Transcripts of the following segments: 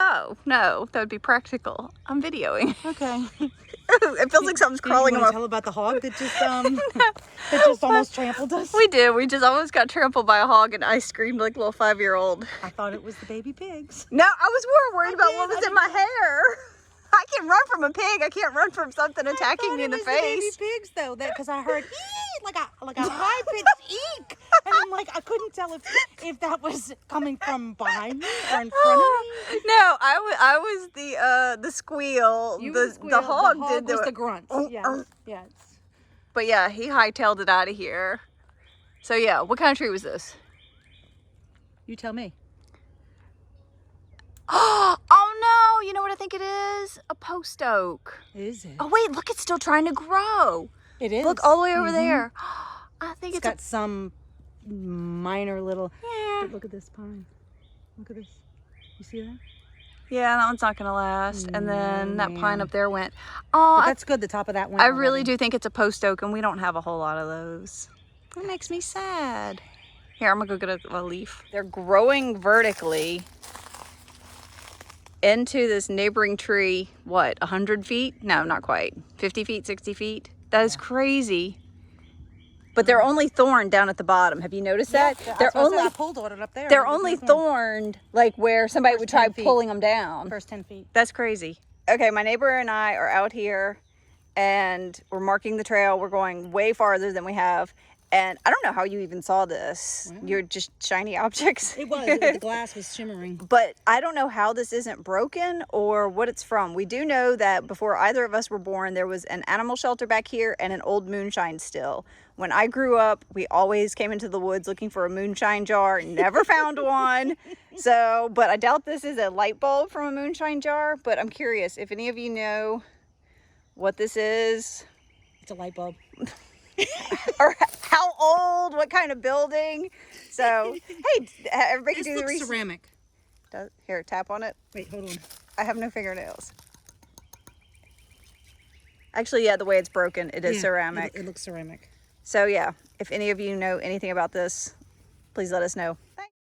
Oh, no, that would be practical. I'm videoing. Okay. It feels like something's crawling on on my... my... Tell about the hog that just that just almost trampled us? We did. We just almost got trampled by a hog and I screamed like a little 5-year-old. I thought it was the baby pigs. No, I was more worried about what was in my hair. I can run from a pig. I can't run from something attacking me in the face. The baby pigs though, that because I heard like a high pitched eek, and I'm like I couldn't tell if that was coming from behind me or in front of me. No, I was the squeal. The hog did the grunt. Yes. But yeah, he hightailed it out of here. So yeah, what kind of tree was this? You tell me. Oh no, you know what I think it is? A post oak. Is it? Oh wait, look, it's still trying to grow. It is. Look all the way over there. I think it's got some minor little... Yeah. But look at this pine. Look at this. You see that? Yeah, that one's not gonna last. And then that pine up there went. Oh, but that's good. The top of that went. I really do think it's a post oak, and we don't have a whole lot of those. That makes me sad. Here, I'm gonna go get a leaf. They're growing vertically into this neighboring tree. What, 100 feet? No, not quite. 50 feet, 60 feet. That is crazy. But they're only thorned down at the bottom. Have you noticed that? They're only I pulled it up there. They're only thorned like where somebody would try pulling them down. First 10 feet. That's crazy. Okay, my neighbor and I are out here and we're marking the trail. We're going way farther than we have. And I don't know how you even saw this. Wow. You're just shiny objects. It was. The glass was shimmering. But I don't know how this isn't broken or what it's from. We do know that before either of us were born, there was an animal shelter back here and an old moonshine still. When I grew up, we always came into the woods looking for a moonshine jar. Never found one. So, but I doubt this is a light bulb from a moonshine jar. But I'm curious if any of you know what this is. It's a light bulb. Or how old, what kind of building. So, hey, everybody can do the research. Ceramic. Here, tap on it. Wait, hold on. I have no fingernails. Actually, yeah, the way it's broken, it is ceramic. It looks ceramic. So, yeah, if any of you know anything about this, please let us know. Thanks.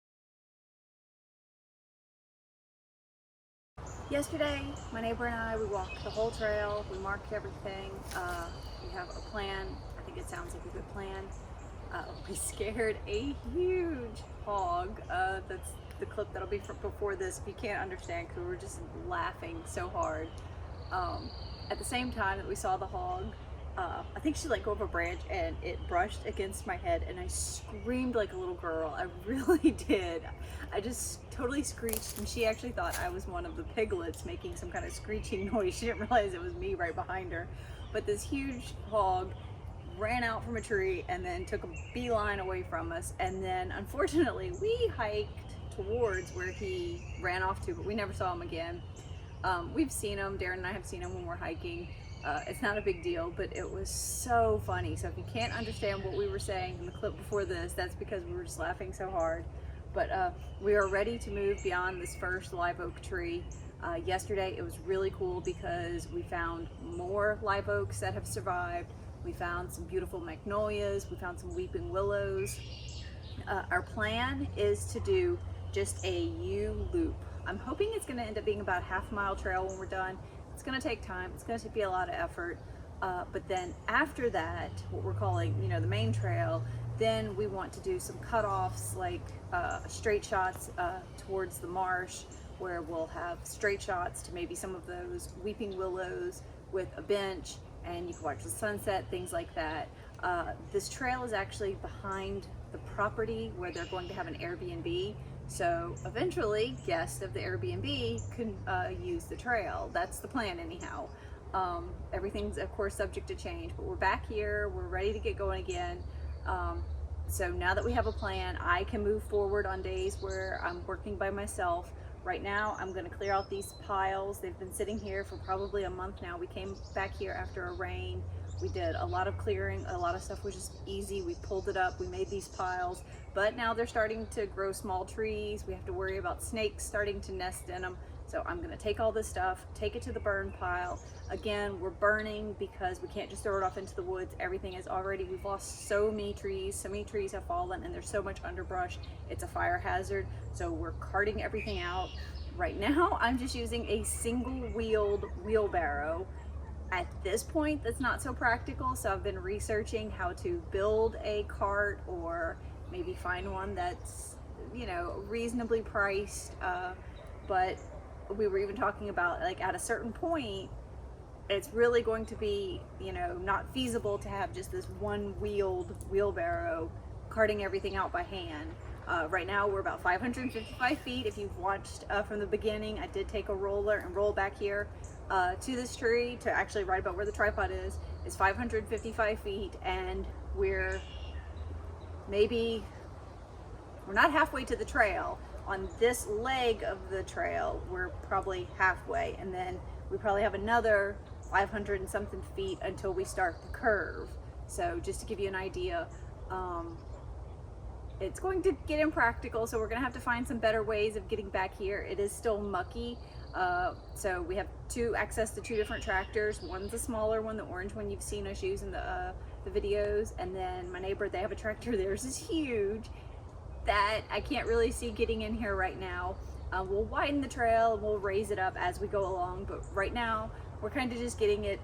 Yesterday, my neighbor and I, we walked the whole trail. We marked everything. We have a plan. I think it sounds like a good plan. We scared a huge hog. That's the clip that'll be before this, if you can't understand, because we were just laughing so hard. At the same time that we saw the hog, I think she let go of a branch and it brushed against my head and I screamed like a little girl. I really did. I just totally screeched and she actually thought I was one of the piglets making some kind of screeching noise. She didn't realize it was me right behind her. But this huge hog ran out from a tree and then took a beeline away from us. And then unfortunately we hiked towards where he ran off to, but we never saw him again. We've seen him, Darren and I have seen him when we're hiking. It's not a big deal, but it was so funny. So if you can't understand what we were saying in the clip before this, that's because we were just laughing so hard. But we are ready to move beyond this first live oak tree. Yesterday it was really cool because we found more live oaks that have survived. We found some beautiful magnolias. We found some weeping willows. Our plan is to do just a U-loop. I'm hoping it's going to end up being about a half-mile trail when we're done. It's going to take time. It's going to be a lot of effort. But then after that, what we're calling, the main trail, then we want to do some cutoffs, like straight shots towards the marsh, where we'll have straight shots to maybe some of those weeping willows with a bench, and you can watch the sunset, things like that. This trail is actually behind the property where they're going to have an Airbnb. So eventually guests of the Airbnb can use the trail. That's the plan anyhow. Everything's of course subject to change, but we're back here, we're ready to get going again. So now that we have a plan, I can move forward on days where I'm working by myself. Right now, I'm going to clear out these piles. They've been sitting here for probably a month now. We came back here after a rain. We did a lot of clearing. A lot of stuff was just easy. We pulled it up. We made these piles. But now they're starting to grow small trees. We have to worry about snakes starting to nest in them. So I'm going to take all this stuff, take it to the burn pile. Again, we're burning because we can't just throw it off into the woods. Everything is already, we've lost so many trees have fallen, and there's so much underbrush. It's a fire hazard. So we're carting everything out. Right now, I'm just using a single-wheeled wheelbarrow. At this point, that's not so practical, so I've been researching how to build a cart or maybe find one that's, you know, reasonably priced. But we were even talking about, like, at a certain point, it's really going to be, you know, not feasible to have just this one-wheeled wheelbarrow carting everything out by hand. Right now we're about 555 feet. If you've watched from the beginning, I did take a roller and roll back here to this tree to actually right about where the tripod is. It's 555 feet, and we're not halfway to the trail. On this leg of the trail, we're probably halfway, and then we probably have another 500 and something feet until we start the curve. So just to give you an idea, it's going to get impractical, so we're gonna have to find some better ways of getting back here. It is still mucky, so we have access to two different tractors. One's a smaller one, the orange one you've seen us use in the videos, and then my neighbor, they have a tractor. Theirs is huge that I can't really see getting in here right now. We'll widen the trail and we'll raise it up as we go along, but right now we're kind of just getting it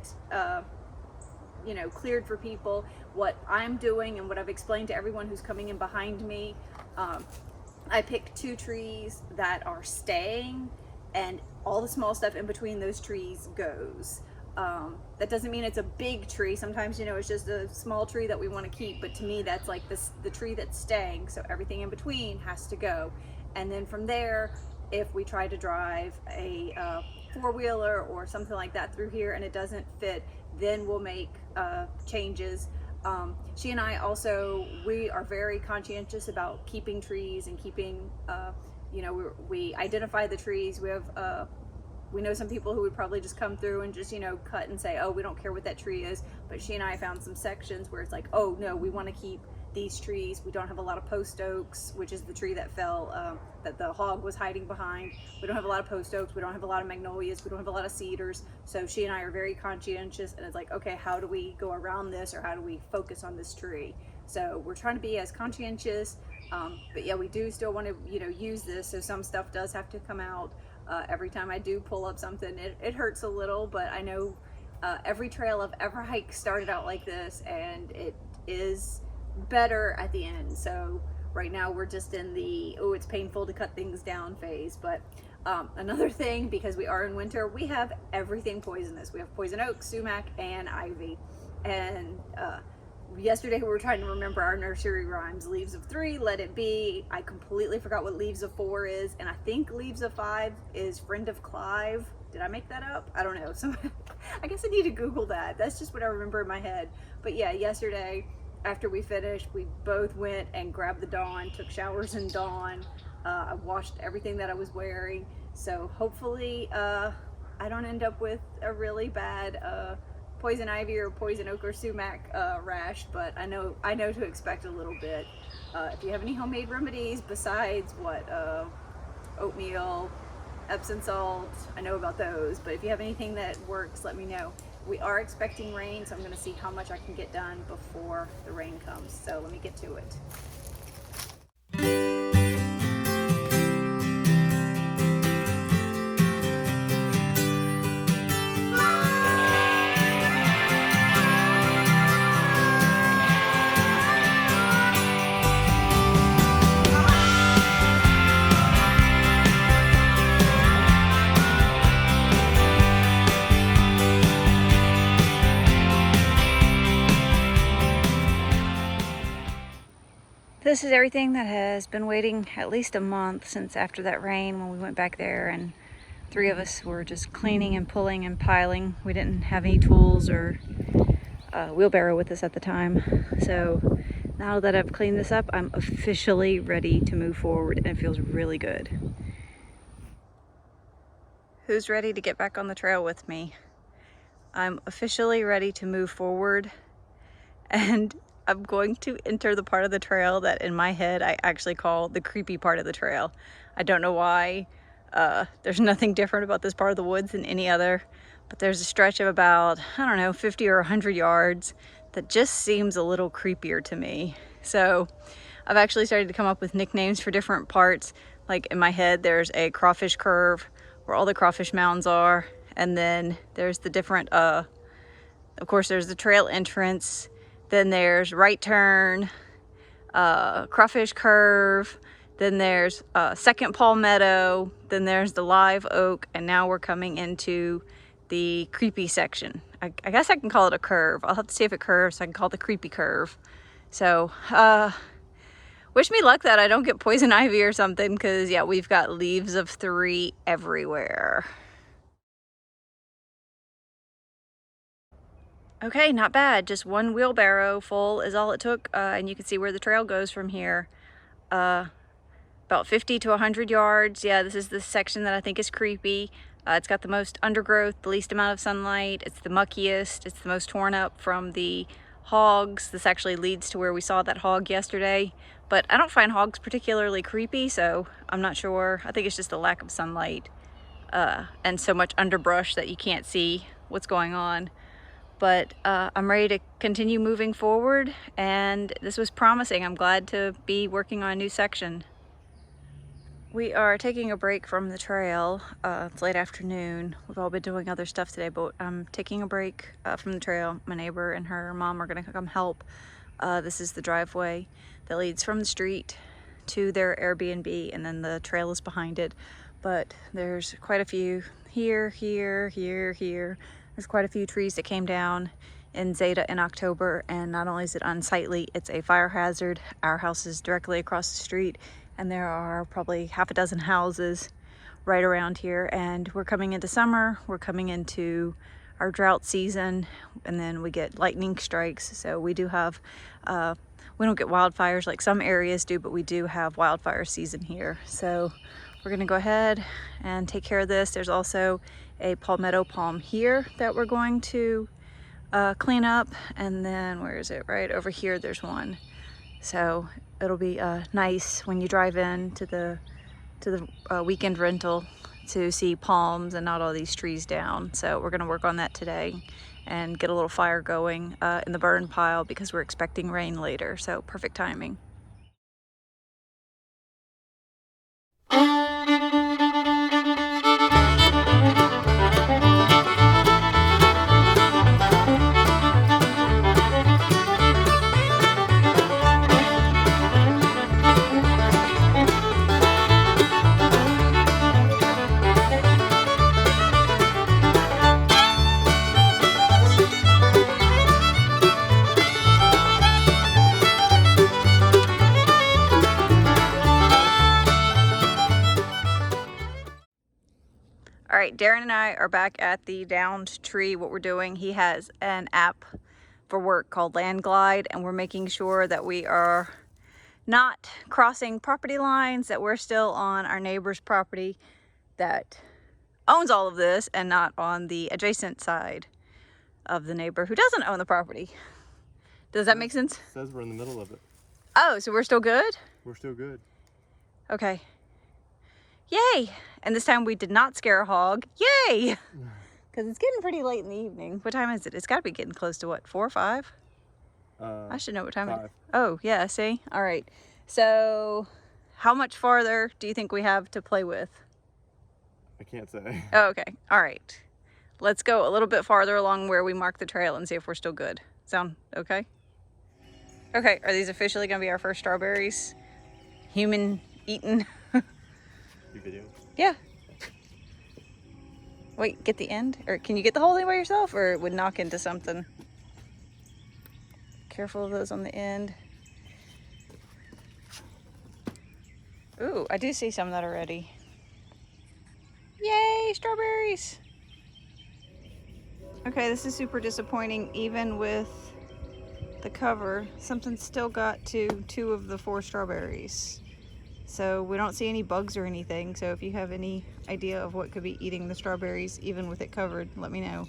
you know, cleared for people. What I'm doing and what I've explained to everyone who's coming in behind me, I picked two trees that are staying, and all the small stuff in between those trees goes. That doesn't mean it's a big tree. Sometimes, you know, it's just a small tree that we want to keep, but to me that's like the tree that's staying, so everything in between has to go. And then from there, if we try to drive a four-wheeler or something like that through here and it doesn't fit, then we'll make changes. She and I also, we are very conscientious about keeping trees and keeping, you know, we identify the trees. We have, we know some people who would probably just come through and just, you know, cut and say, oh, we don't care what that tree is. But she and I found some sections where it's like, oh no, we want to keep these trees. We don't have a lot of post oaks, which is the tree that fell, that the hog was hiding behind. We don't have a lot of post oaks. We don't have a lot of magnolias. We don't have a lot of cedars. So she and I are very conscientious, and it's like, okay, how do we go around this, or how do we focus on this tree? So we're trying to be as conscientious, but yeah, we do still want to, you know, use this. So some stuff does have to come out. Every time I do pull up something, it hurts a little, but I know every trail I've ever hiked started out like this, and it is better at the end. So right now we're just in the, oh, it's painful to cut things down phase. But another thing, because we are in winter, we have everything poisonous. We have poison oak, sumac, and ivy. And yesterday we were trying to remember our nursery rhymes. Leaves of 3, let it be. I completely forgot what leaves of 4 is, and I think leaves of 5 is friend of Clive. Did I make that up? I don't know. So I guess I need to Google that. That's just what I remember in my head. But yeah, yesterday after we finished, we both went and grabbed the Dawn, took showers in Dawn. I washed everything that I was wearing. So hopefully I don't end up with a really bad poison ivy or poison oak or sumac rash, but I know to expect a little bit. If you have any homemade remedies besides what oatmeal, Epsom salt, I know about those, but if you have anything that works, let me know. We are expecting rain, so I'm going to see how much I can get done before the rain comes. So let me get to it. This is everything that has been waiting at least a month since after that rain when we went back there, and 3 of us were just cleaning and pulling and piling. We didn't have any tools or wheelbarrow with us at the time. So now that I've cleaned this up, I'm officially ready to move forward, and it feels really good. Who's ready to get back on the trail with me? I'm officially ready to move forward, and I'm going to enter the part of the trail that in my head I actually call the creepy part of the trail. I don't know why. There's nothing different about this part of the woods than any other, but there's a stretch of about, I don't know, 50 or 100 yards that just seems a little creepier to me. So I've actually started to come up with nicknames for different parts. like in my head, there's a crawfish curve where all the crawfish mounds are. And then there's the different, of course, there's the trail entrance. Then there's right turn, crawfish curve. Then there's second palmetto. Then there's the live oak. And now we're coming into the creepy section. I guess I can call it a curve. I'll have to see if it curves. So I can call it the creepy curve. So, wish me luck that I don't get poison ivy or something, because yeah, we've got leaves of 3 everywhere. Okay, not bad. Just 1 wheelbarrow full is all it took, and you can see where the trail goes from here. About 50 to 100 yards. Yeah, this is the section that I think is creepy. It's got the most undergrowth, the least amount of sunlight. It's the muckiest. It's the most torn up from the hogs. This actually leads to where we saw that hog yesterday. But I don't find hogs particularly creepy, so I'm not sure. I think it's just the lack of sunlight and so much underbrush that you can't see what's going on. But I'm ready to continue moving forward, and this was promising. I'm glad to be working on a new section. We are taking a break from the trail. It's late afternoon. We've all been doing other stuff today, but I'm taking a break from the trail. My neighbor and her mom are gonna come help. This is the driveway that leads from the street to their Airbnb, and then the trail is behind it. But there's quite a few here. There's quite a few trees that came down in Zeta in October, and not only is it unsightly, it's a fire hazard. Our house is directly across the street, and there are probably half a dozen houses right around here, and we're coming into summer, we're coming into our drought season, and then we get lightning strikes. So we do have, we don't get wildfires like some areas do, but we do have wildfire season here. So we're gonna go ahead and take care of this. There's also a palmetto palm here that we're going to clean up, and then where is it? Right over here there's one. So it'll be nice when you drive in to the weekend rental to see palms and not all these trees down. So we're gonna work on that today and get a little fire going in the burn pile, because we're expecting rain later. So perfect timing. All right, Darren and I are back at the downed tree. What we're doing, he has an app for work called Land Glide, and we're making sure that we are not crossing property lines, that we're still on our neighbor's property that owns all of this, and not on the adjacent side of the neighbor who doesn't own the property. Does that make sense? It says we're in the middle of it. Oh, so we're still good? We're still good. Okay. Yay! And this time we did not scare a hog. Yay! Because it's getting pretty late in the evening. What time is it? It's got to be getting close to what, 4 or 5? I should know what time 5. it is. Oh, yeah, see? All right. So how much farther do you think we have to play with? I can't say. Oh, okay. All right. Let's go a little bit farther along where we mark the trail and see if we're still good. Sound okay? Okay, are these officially going to be our first strawberries? Human eaten? You video? Yeah. Wait, get the end? Or can you get the whole thing by yourself, or it would knock into something? Careful of those on the end. Ooh, I do see some that are ready. Yay, strawberries! Okay, this is super disappointing. Even with the cover, something still got to 2 of the 4 strawberries. So we don't see any bugs or anything. So if you have any idea of what could be eating the strawberries, even with it covered, let me know.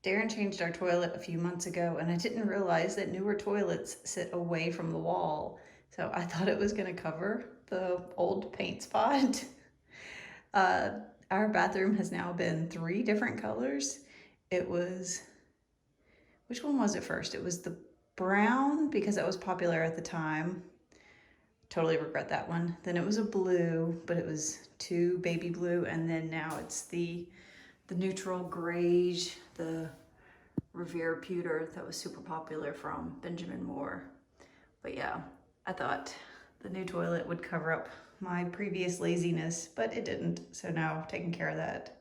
Darren changed our toilet a few months ago, and I didn't realize that newer toilets sit away from the wall. So I thought it was gonna cover the old paint spot. Our bathroom has now been 3 different colors. It was, which one was it first? It was the brown, because that was popular at the time. Totally regret that one. Then it was a blue, but it was too baby blue, and then now it's the neutral grayish, the Revere pewter that was super popular from Benjamin Moore. But yeah, I thought the new toilet would cover up my previous laziness, but it didn't. So now taking care of that.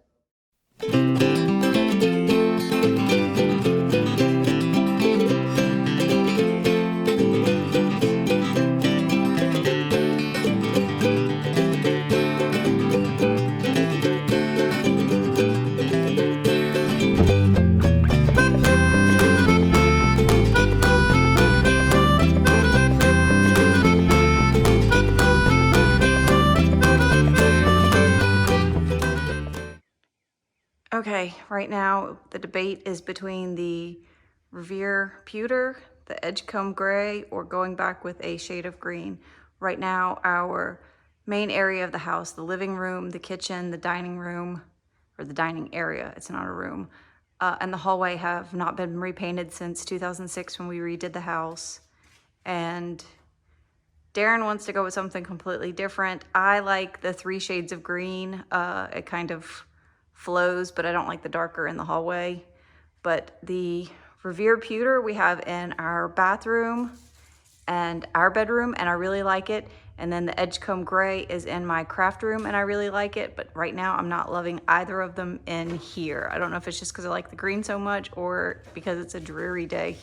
Okay, right now the debate is between the Revere pewter, the Edgecombe gray, or going back with a shade of green. Right now, our main area of the house, the living room, the kitchen, the dining room, or the dining area, it's not a room, and the hallway have not been repainted since 2006 when we redid the house. And Darren wants to go with something completely different. I like the 3 shades of green. It kind of flows, but I don't like the darker in the hallway. But the Revere pewter we have in our bathroom and our bedroom, and I really like it. And then the Edgecombe gray is in my craft room, and I really like it. But right now I'm not loving either of them in here. I don't know if it's just because I like the green so much or because it's a dreary day